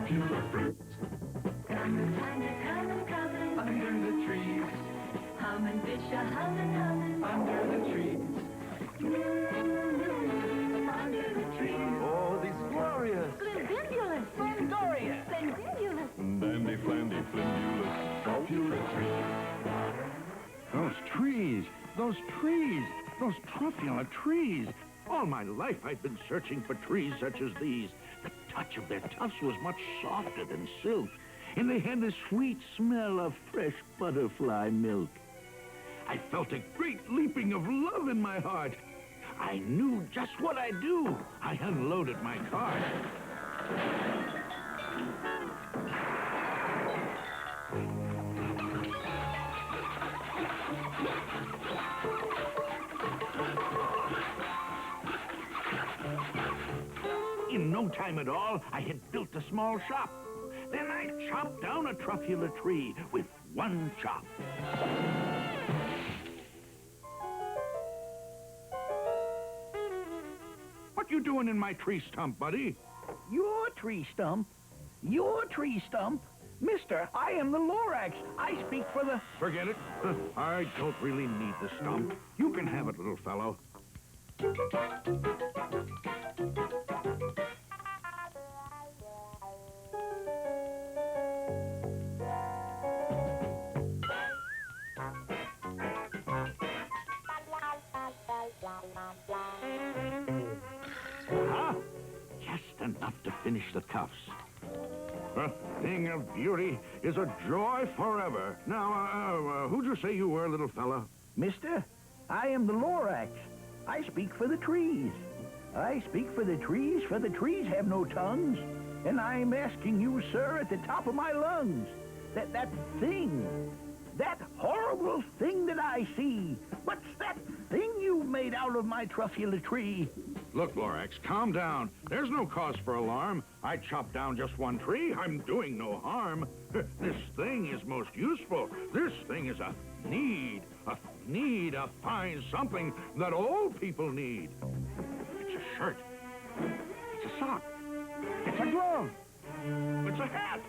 truffula fruit. Coming, coming, Under the trees, humming, fish a humming, under the trees. under the tree. Oh, these glorious. Splendidulous, Glorious. splendidulous. Dandy, flandy, flimulous, Truffula trees. Those trees, those trees, those truffula trees. All my life I've been searching for trees such as these. The touch of their tufts was much softer than silk, and they had the sweet smell of fresh butterfly milk. I felt a great leaping of love in my heart. I knew just what I'd do. I unloaded my cart. In no time at all, I had built a small shop. Then I chopped down a truffula tree with one chop. What you doing in my tree stump, buddy? Your tree stump? Your tree stump? Mister, I am the Lorax. I speak for the... Forget it. I don't really need the stump. You can have it, little fellow. Huh? Just enough to finish the cuffs. A thing of beauty is a joy forever. Now, who'd you say you were, little fella? Mister, I am the Lorax. I speak for the trees. I speak for the trees have no tongues. And I'm asking you, sir, at the top of my lungs, that thing, that horrible thing that I see, what's that thing you made out of my truffula tree? Look, Lorax, calm down. There's no cause for alarm. I chopped down just one tree. I'm doing no harm. This thing is most useful. This thing is a need, a fine something that all people need. It's a shirt. It's a sock. It's a glove. It's a hat.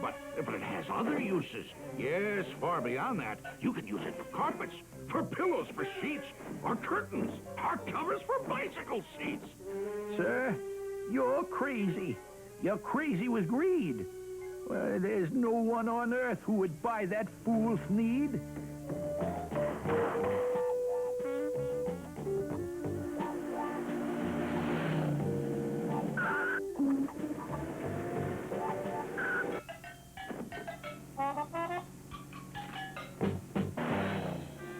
But it has other uses. Yes, far beyond that. You can use it for carpets, for pillows, for sheets, or curtains, or covers for bicycle seats. Sir, you're crazy. You're crazy with greed. Well, there's no one on earth who would buy that fool's need.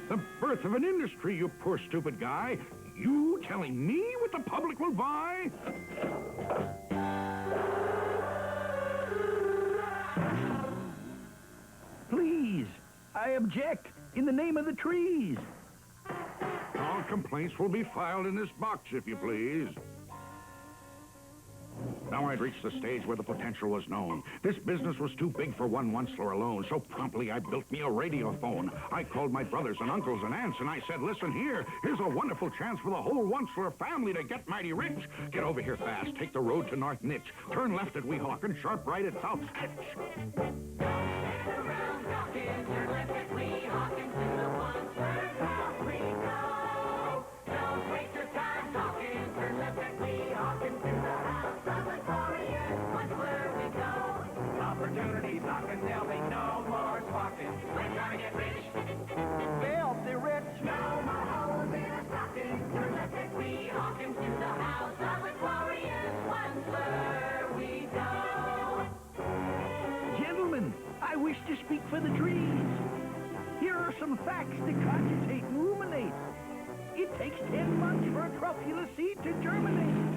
The birth of an industry, you poor stupid guy. You telling me what the public will buy? Please, I object in the name of the trees. All complaints will be filed in this box, if you please. Now I'd reached the stage where the potential was known. This business was too big for one Onceler alone, so promptly I built me a radiophone. I called my brothers and uncles and aunts, and I said, listen here, here's a wonderful chance for the whole Onceler family to get mighty rich. Get over here fast, take the road to North Nitch, turn left at Weehawk, and sharp right at South Sketch. Opportunities knocking, there'll be no more squawking. We're gonna get rich. Filthy rich. No more holes in a stocking. Turn left at Weehawk into the house of the glorious Onceler we go. Gentlemen, I wish to speak for the trees. Here are some facts to cogitate and ruminate. It takes 10 months for a truffula seed to germinate.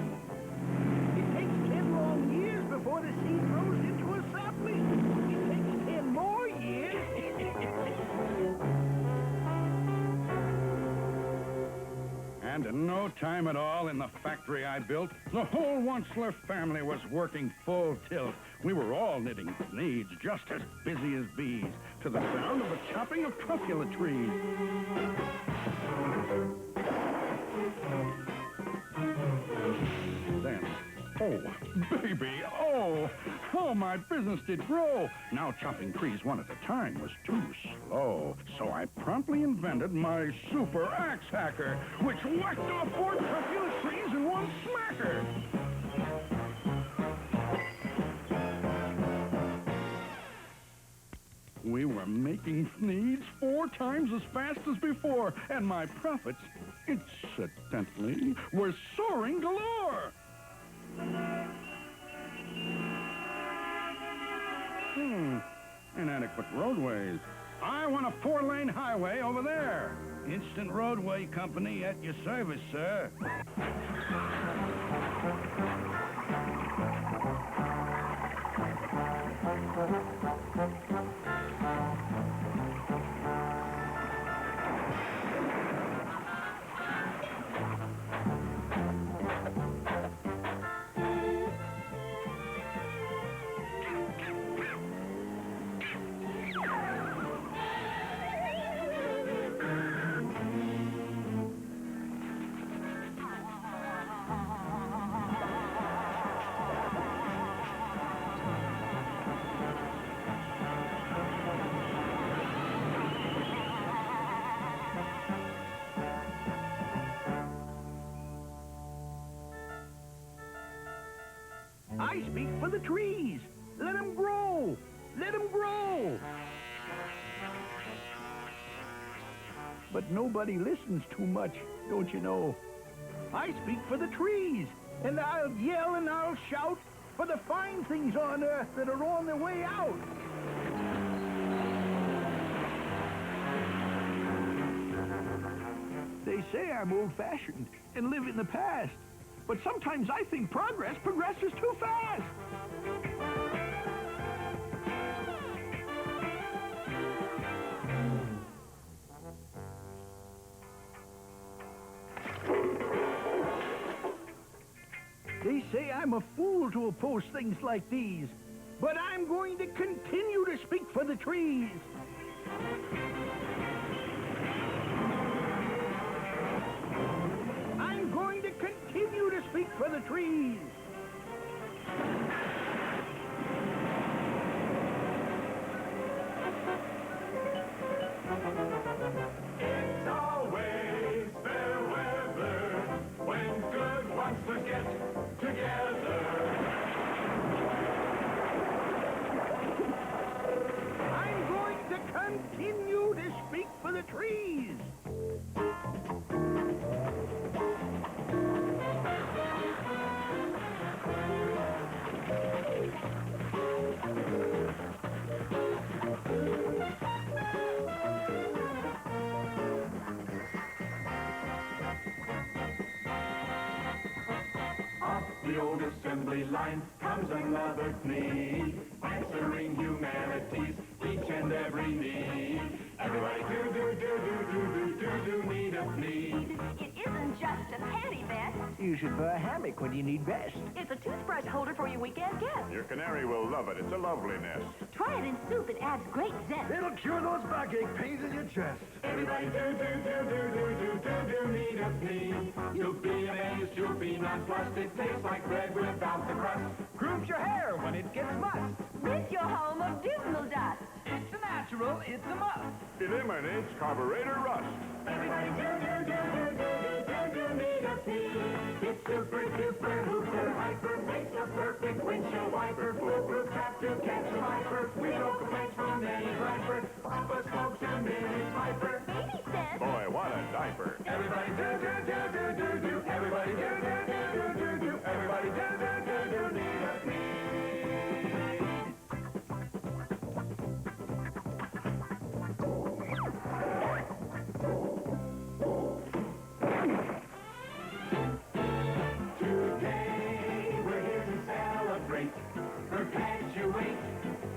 It takes 10 long years before the seed grows into a sapling. It takes 10 more years. And in no time at all in the factory I built, the whole Onceler family was working full tilt. We were all knitting needs, just as busy as bees, to the sound of the chopping of truffula trees. Then, oh, baby. Oh, my business did grow. Now chopping trees one at a time was too slow. So I promptly invented my super axe hacker, which whacked off 4 truculent trees in one smacker. We were making needs 4 times as fast as before, and my profits, incidentally, were soaring galore. Inadequate roadways. I want a 4-lane highway over there. Instant Roadway Company at your service, sir. I speak for the trees. Let them grow. Let them grow. But nobody listens too much, don't you know? I speak for the trees, and I'll yell and I'll shout for the fine things on earth that are on their way out. They say I'm old-fashioned and live in the past. But sometimes I think progress progresses too fast. They say I'm a fool to oppose things like these, but I'm going to continue to speak for the trees. I'm going to continue to speak for the trees. It's always fair weather when good monsters get together. I'm going to continue to speak for the trees. The old assembly line comes another plea, answering humanity's each and every need. Everybody do need a plea. It isn't just a panty vest. You should buy a hammock when you need best. It's a toothbrush holder for your weekend guests. Your canary will love it. It's a lovely nest. Try it in soup. It adds great zest. It'll cure those backache pains in your chest. Everybody do need a plea. You'll be amazed, you'll be nonplussed. It tastes like bread without the crust. Grooves your hair when it gets mussed. Rid your home of dismal dust. It's a natural, it's a must. Eliminates carburetor rust. Everybody do need a plea. It's super duper hooper hyper makes a perfect windshield wiper. Foolproof trap to catch a viper. We don't complain from any griper. Papa smokes a mini viper. Baby says. Boy, what a diaper. Everybody do. Everybody do. Everybody do need a plea. Today we're here to celebrate, perpetuate,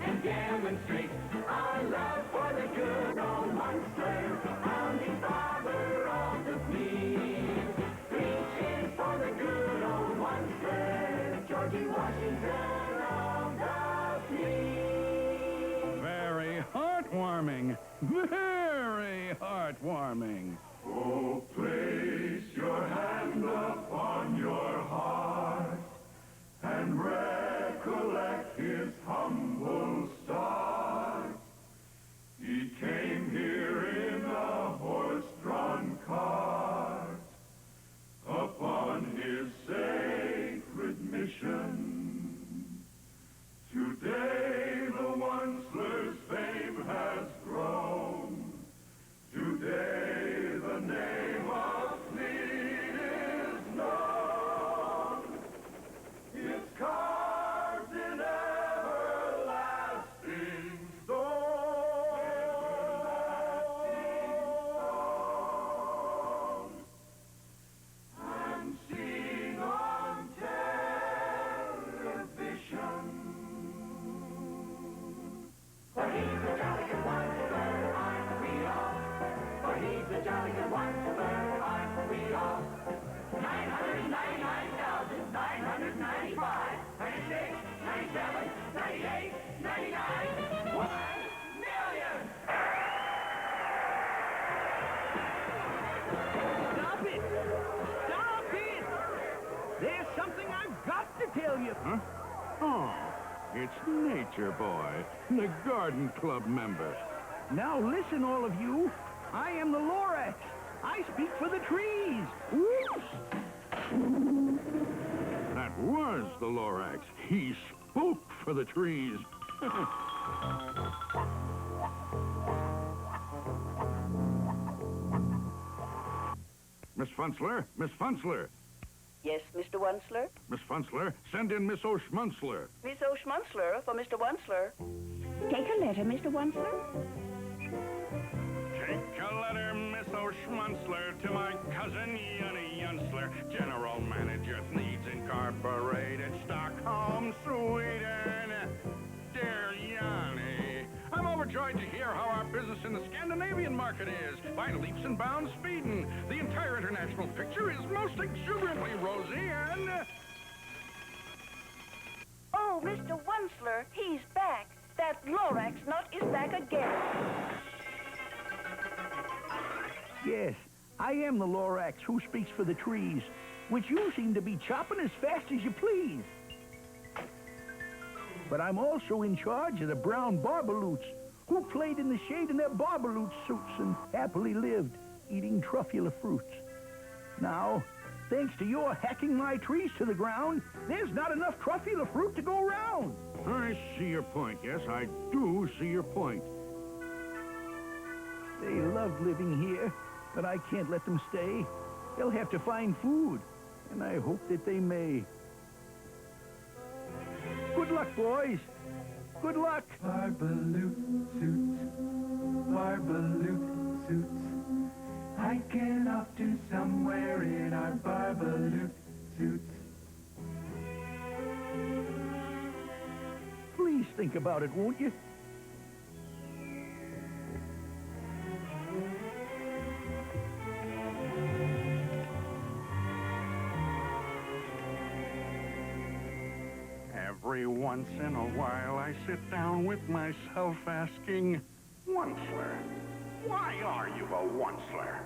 and demonstrate our love for the good old monster, founding father of the fleet. 3 cheers for the good old monster, Georgie Washington of the fleet. Very heartwarming. Very heartwarming. Oh, place your hand upon your heart and rest. you. Huh? Oh, it's Nature Boy, the Garden Club member. Now listen, all of you. I am the Lorax. I speak for the trees. Whoops! That was the Lorax. He spoke for the trees. Miss Funzler, Miss Funzler, Yes, Mr. Wunsler? Miss Funzler, send in Miss O'Schmunzler. Miss O'Schmunzler for Mr. Wunsler. Take a letter, Mr. Wunsler. Take a letter, Miss O'Schmunzler, to my cousin Yunny Yunsler, General Manager, Needs Incorporated, Stockholm, Sweden. Dear Yanni, I'm overjoyed to hear how our business in the Scandinavian market is. By leaps and bounds speeding. The entire international picture is most exuberantly rosy and... Oh, Mr. Wunsler, he's back. That Lorax nut is back again. Yes, I am the Lorax who speaks for the trees, which you seem to be chopping as fast as you please. But I'm also in charge of the brown barbaloots, who played in the shade in their barbaloot suits and happily lived, eating truffula fruits. Now, thanks to your hacking my trees to the ground, there's not enough truffula fruit to go around. I see your point. Yes, I do see your point. They love living here, but I can't let them stay. They'll have to find food, and I hope that they may. Good luck, boys. Good luck. Barbaloot suits, hiking off to somewhere in our barbaloot suits. Please think about it, won't you? Every once in a while, I sit down with myself asking, Wunsler, why are you a Wunsler?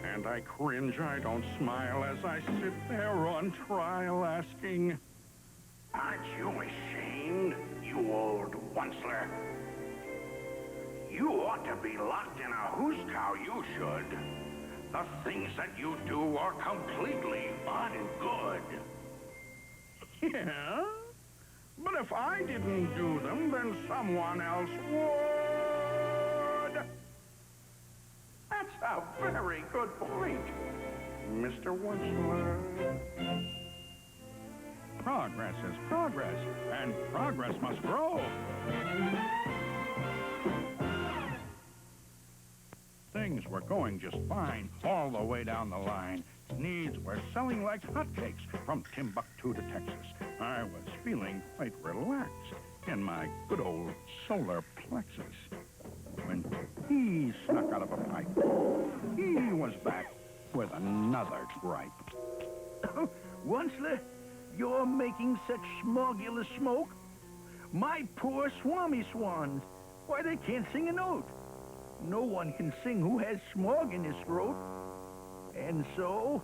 And I cringe, I don't smile as I sit there on trial asking, aren't you ashamed, you old Wunsler? You ought to be locked in a hoosecow, you should. The things that you do are completely ungood. Yeah? But if I didn't do them, then someone else would. That's a very good point, Mr. Wunsler. Progress is progress, and progress must grow. Things were going just fine all the way down the line. Needs were selling like hotcakes from Timbuktu to Texas. I was feeling quite relaxed in my good old solar plexus when he snuck out of a pipe. He was back with another gripe. Wunsler, you're making such smogulous smoke. My poor swami swans. Why, they can't sing a note. No one can sing who has smog in his throat. And so,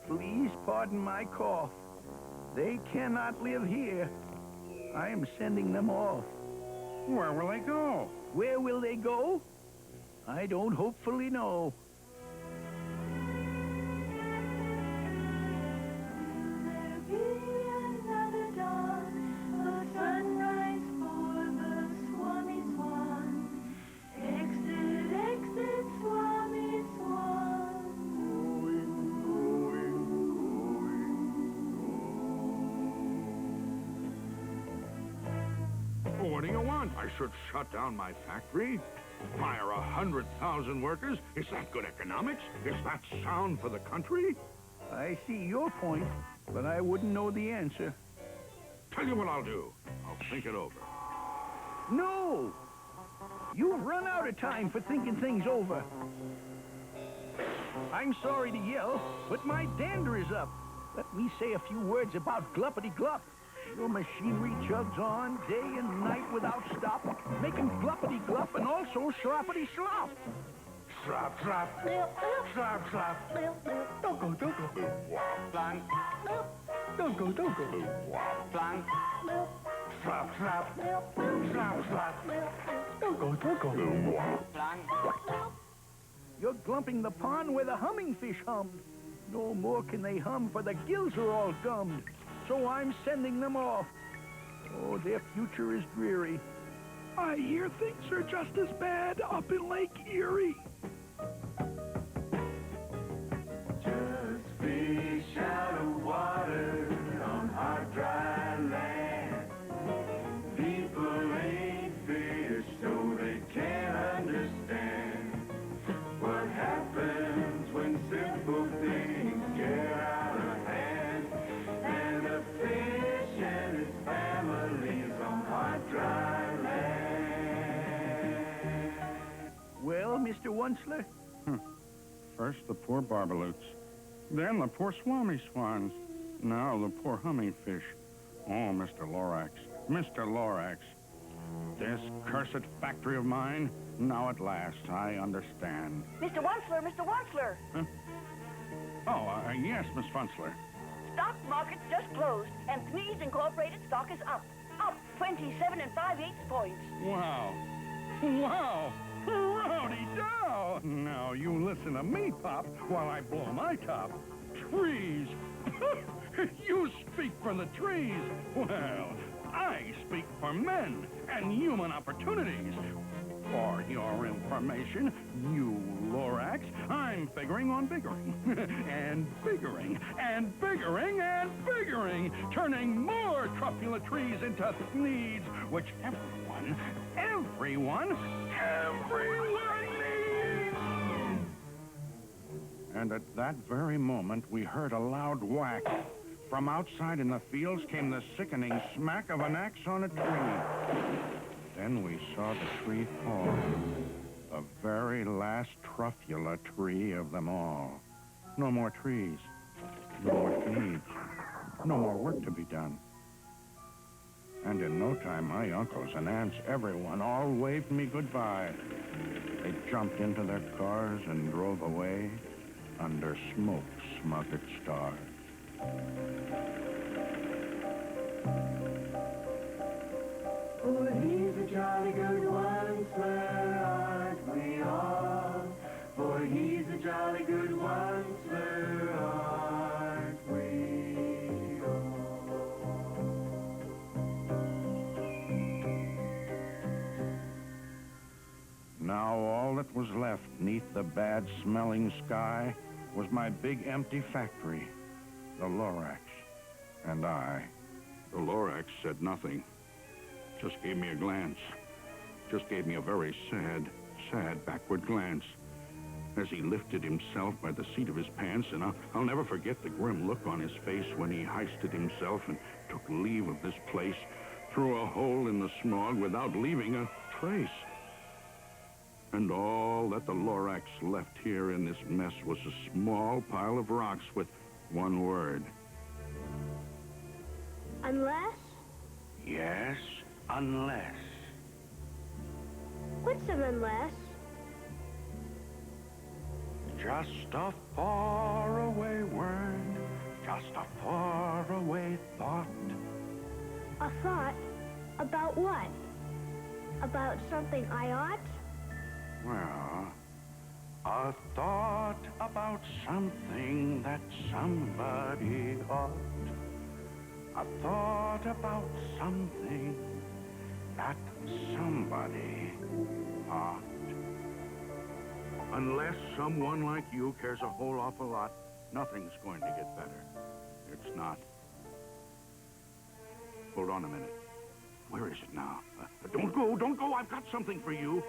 please pardon my cough. They cannot live here. I am sending them off. Where will they go? Where will they go? I don't hopefully know. What do you want? I should shut down my factory? Fire 100,000 workers? Is that good economics? Is that sound for the country? I see your point, but I wouldn't know the answer. Tell you what I'll do. I'll think it over. No! You've run out of time for thinking things over. I'm sorry to yell, but my dander is up. Let me say a few words about gluppity-glup. Your machinery chugs on day and night without stop, making gluppity-glup and also sloppity-slop. Slap, slap. Slap, slap. Don't go. Blank. Don't go. Blank. Slap, slap. Slap, slap. Don't go. Blank. You're glumping the pond where the humming fish hummed. No more can they hum, for the gills are all gummed. So I'm sending them off. Oh, their future is dreary. I hear things are just as bad up in Lake Erie. Just fish out of water on hard, dry land. People ain't fish, so they can't understand what happens when simple things get out of hand. And a fish and his family's on hard, dry land. Well, Mr. Wunsler? First the poor barbaloots, then the poor swami swans, now the poor humming fish. Oh, Mr. Lorax, Mr. Lorax, this cursed factory of mine, now at last I understand. Mr. Wunsler. Yes, Miss Funzler. Stock market's just closed, and Thnees Incorporated stock is up. Up 27 5/8 points. Wow. Rowdy-dow! Now, you listen to me, Pop, while I blow my top. Trees! You speak for the trees! Well, I speak for men and human opportunities. For your information, you Lorax, I'm figuring on biggering. And biggering, and biggering, and biggering, turning more truffula trees into thneeds, which everyone needs! And at that very moment, we heard a loud whack. From outside in the fields came the sickening smack of an axe on a tree. Then we saw the tree fall. The very last truffula tree of them all. No more trees. No more thneeds. No more work to be done. And in no time, my uncles and aunts, everyone, all waved me goodbye. They jumped into their cars and drove away under smoke-smothered stars. For he's a jolly good one, sir, aren't we all? For he's a jolly good one, sir, aren't we all? Now all that was left neath the bad-smelling sky was my big empty factory, the Lorax, and I. The Lorax said nothing. Just gave me a glance. Just gave me a very sad backward glance as he lifted himself by the seat of his pants, and I'll never forget the grim look on his face when he hoisted himself and took leave of this place through a hole in the smog without leaving a trace. And all that the Lorax left here in this mess was a small pile of rocks with one word. Unless? Yes, unless. What's an unless? Just a faraway word, just a faraway thought. A thought? About what? About something I ought? Well, a thought about something that somebody ought. A thought about something that somebody ought. Unless someone like you cares a whole awful lot, nothing's going to get better. It's not. Hold on a minute. Where is it now? Don't go. I've got something for you.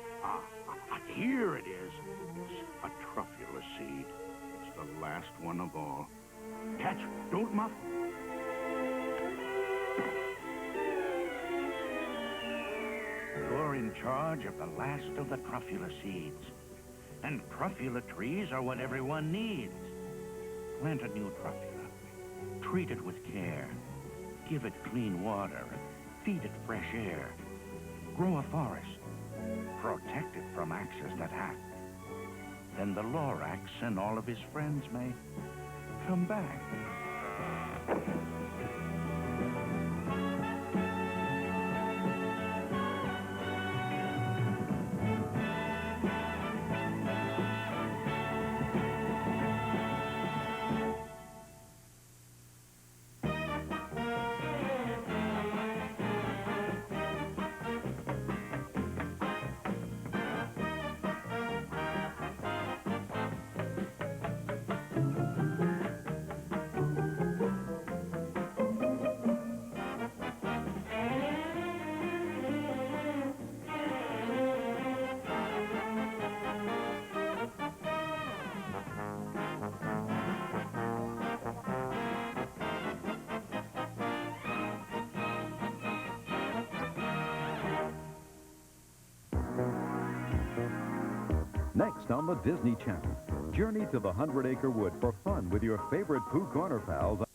Here it is. It's a truffula seed. It's the last one of all. Catch, don't muff. You're in charge of the last of the truffula seeds. And truffula trees are what everyone needs. Plant a new truffula. Treat it with care. Give it clean water and feed it fresh air. Grow a forest. Protect it from axes that hack. then the Lorax and all of his friends may come back. Next on the Disney Channel, journey to the 100-acre wood for fun with your favorite Pooh Corner pals